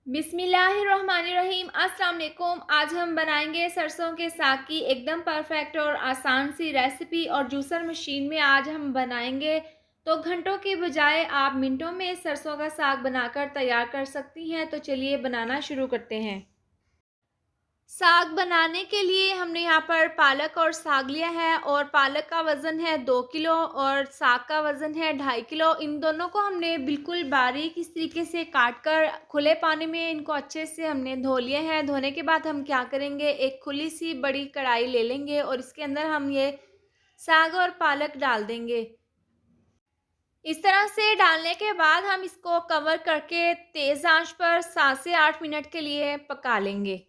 बिस्मिल्लाहिर्रहमानिर्रहीम। अस्सलाम वालेकुम। आज हम बनाएंगे सरसों के साग की एकदम परफेक्ट और आसान सी रेसिपी। और जूसर मशीन में आज हम बनाएंगे तो घंटों के बजाय आप मिनटों में सरसों का साग बनाकर तैयार कर सकती हैं। तो चलिए बनाना शुरू करते हैं। साग बनाने के लिए हमने यहाँ पर पालक और साग लिया है और पालक का वज़न है 2 किलो और साग का वज़न है 2.5 किलो। इन दोनों को हमने बिल्कुल बारीक इस तरीके से काट कर खुले पानी में इनको अच्छे से हमने धो लिया है। धोने के बाद हम क्या करेंगे, एक खुली सी बड़ी कढ़ाई ले लेंगे और इसके अंदर हम ये साग और पालक डाल देंगे। इस तरह से डालने के बाद हम इसको कवर करके तेज़ आंच पर 7 से 8 मिनट के लिए पका लेंगे।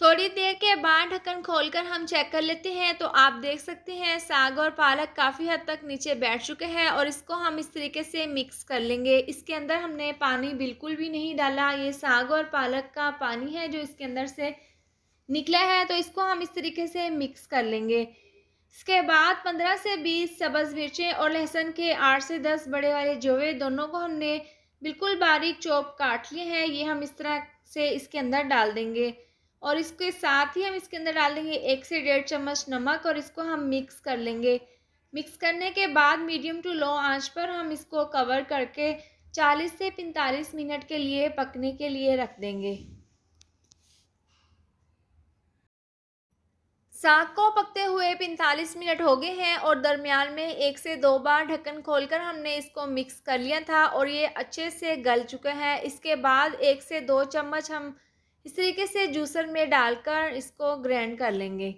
थोड़ी देर के बाद ढक्कन खोलकर हम चेक कर लेते हैं तो आप देख सकते हैं साग और पालक काफ़ी हद तक नीचे बैठ चुके हैं और इसको हम इस तरीके से मिक्स कर लेंगे। इसके अंदर हमने पानी बिल्कुल भी नहीं डाला, ये साग और पालक का पानी है जो इसके अंदर से निकला है। तो इसको हम इस तरीके से मिक्स कर लेंगे। इसके बाद 15 से 20 सब्ज़ मिर्चें और लहसुन के 8 से 10 बड़े वाले जवे दोनों को हमने बिल्कुल बारीक चॉप काट लिए हैं। ये हम इस तरह से इसके अंदर डाल देंगे और इसके साथ ही हम इसके अंदर डाल देंगे 1 से 1.5 चम्मच नमक और इसको हम मिक्स कर लेंगे। मिक्स करने के बाद मीडियम टू लो आंच पर हम इसको कवर करके 40 से 45 मिनट के लिए पकने के लिए रख देंगे। साग को पकते हुए 45 मिनट हो गए हैं और दरमियान में 1 से 2 बार ढक्कन खोलकर हमने इसको मिक्स कर लिया था और ये अच्छे से गल चुका है। इसके बाद 1 से 2 चम्मच हम इस तरीके से जूसर में डालकर इसको ग्राइंड कर लेंगे।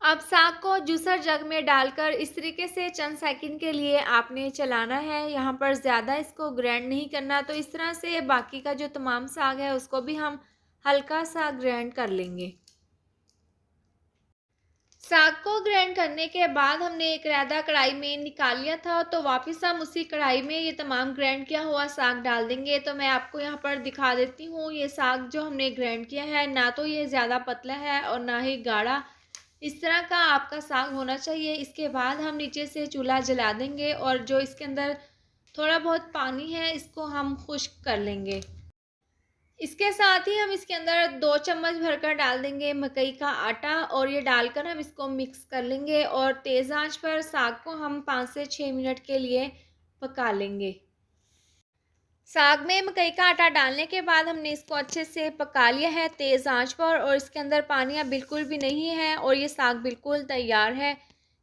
अब साग को जूसर जग में डालकर इस तरीके से चंद सेकंड के लिए आपने चलाना है। यहाँ पर ज़्यादा इसको ग्राइंड नहीं करना। तो इस तरह से बाकी का जो तमाम साग है उसको भी हम हल्का सा ग्राइंड कर लेंगे। साग को ग्राइंड करने के बाद हमने एक रायता कढ़ाई में निकाल लिया था तो वापस हम उसी कढ़ाई में ये तमाम ग्राइंड किया हुआ साग डाल देंगे। तो मैं आपको यहाँ पर दिखा देती हूँ, ये साग जो हमने ग्राइंड किया है ना तो ये ज़्यादा पतला है और ना ही गाढ़ा, इस तरह का आपका साग होना चाहिए। इसके बाद हम नीचे से चूल्हा जला देंगे और जो इसके अंदर थोड़ा बहुत पानी है इसको हम खुश्क कर लेंगे। इसके साथ ही हम इसके अंदर 2 चम्मच भरकर डाल देंगे मकई का आटा और ये डालकर हम इसको मिक्स कर लेंगे और तेज़ आंच पर साग को हम 5 से 6 मिनट के लिए पका लेंगे। साग में मकई का आटा डालने के बाद हमने इसको अच्छे से पका लिया है तेज़ आंच पर और इसके अंदर पानी अब बिल्कुल भी नहीं है और ये साग बिल्कुल तैयार है।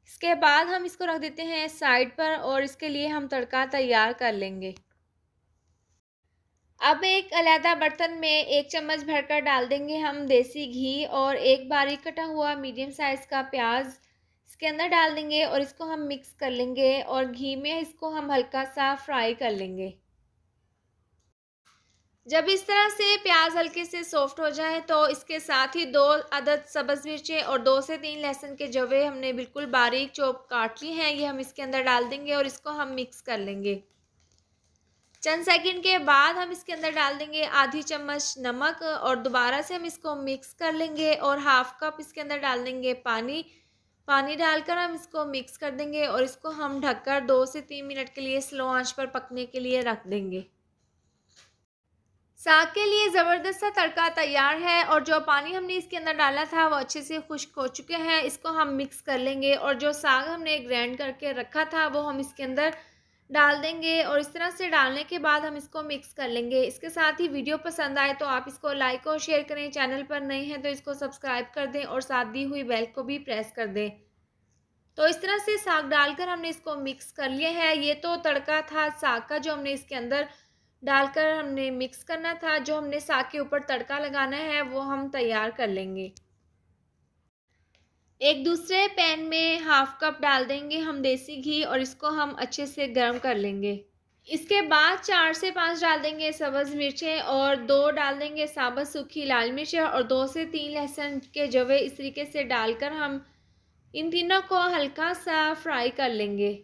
इसके बाद हम इसको रख देते हैं साइड पर और इसके लिए हम तड़का तैयार कर लेंगे। अब एक अलग बर्तन में 1 चम्मच भरकर डाल देंगे हम देसी घी और एक बारीक कटा हुआ मीडियम साइज़ का प्याज इसके अंदर डाल देंगे और इसको हम मिक्स कर लेंगे और घी में इसको हम हल्का सा फ्राई कर लेंगे। जब इस तरह से प्याज हल्के से सॉफ्ट हो जाए तो इसके साथ ही 2 अदद सब्ज़ मिर्चें और 2 से 3 लहसुन के जवे हमने बिल्कुल बारीक चॉप काट लिए हैं, ये हम इसके अंदर डाल देंगे और इसको हम मिक्स कर लेंगे। चंद सेकंड के बाद हम इसके अंदर डाल देंगे आधी चम्मच नमक और दोबारा से हम इसको मिक्स कर लेंगे और हाफ कप इसके अंदर डाल देंगे पानी। पानी डालकर हम इसको मिक्स कर देंगे और इसको हम ढककर 2 से 3 मिनट के लिए स्लो आंच पर पकने के लिए रख देंगे। साग के लिए ज़बरदस्त सा तड़का तैयार है और जो पानी हमने इसके अंदर डाला था वो अच्छे से खुश्क हो चुके हैं। इसको हम मिक्स कर लेंगे और जो साग हमने ग्राइंड करके रखा था वो हम इसके अंदर डाल देंगे और इस तरह से डालने के बाद हम इसको मिक्स कर लेंगे। इसके साथ ही वीडियो पसंद आए तो आप इसको लाइक और शेयर करें, चैनल पर नए हैं तो इसको सब्सक्राइब कर दें और साथ दी हुई बेल को भी प्रेस कर दें। तो इस तरह से साग डालकर हमने इसको मिक्स कर लिया है। ये तो तड़का था साग का जो हमने इसके अंदर डालकर हमने मिक्स करना था। जो हमने साग के ऊपर तड़का लगाना है वो हम तैयार कर लेंगे। एक दूसरे पैन में हाफ कप डाल देंगे हम देसी घी और इसको हम अच्छे से गर्म कर लेंगे। इसके बाद 4 से 5 डाल देंगे सब्ज़ मिर्चें और 2 डाल देंगे साबुत सूखी लाल मिर्च और 2 से 3 लहसुन के जवे इस तरीके से डालकर हम इन तीनों को हल्का सा फ्राई कर लेंगे।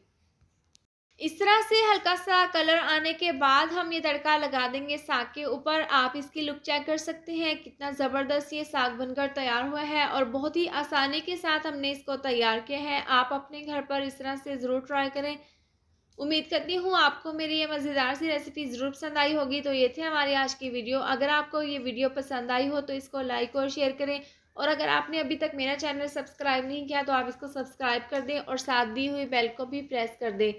इस तरह से हल्का सा कलर आने के बाद हम ये तड़का लगा देंगे साग के ऊपर। आप इसकी लुक चेक कर सकते हैं कितना ज़बरदस्त ये साग बनकर तैयार हुआ है और बहुत ही आसानी के साथ हमने इसको तैयार किया है। आप अपने घर पर इस तरह से ज़रूर ट्राई करें। उम्मीद करती हूँ आपको मेरी ये मज़ेदार सी रेसिपी ज़रूर पसंद आई होगी। तो ये थी हमारी आज की वीडियो। अगर आपको ये वीडियो पसंद आई हो तो इसको लाइक और शेयर करें, और अगर आपने अभी तक मेरा चैनल सब्सक्राइब नहीं किया तो आप इसको सब्सक्राइब कर दें और साथ दी हुई बेल को भी प्रेस कर दें,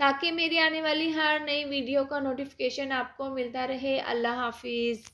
ताकि मेरी आने वाली हर नई वीडियो का नोटिफिकेशन आपको मिलता रहे। अल्लाह हाफ़िज़।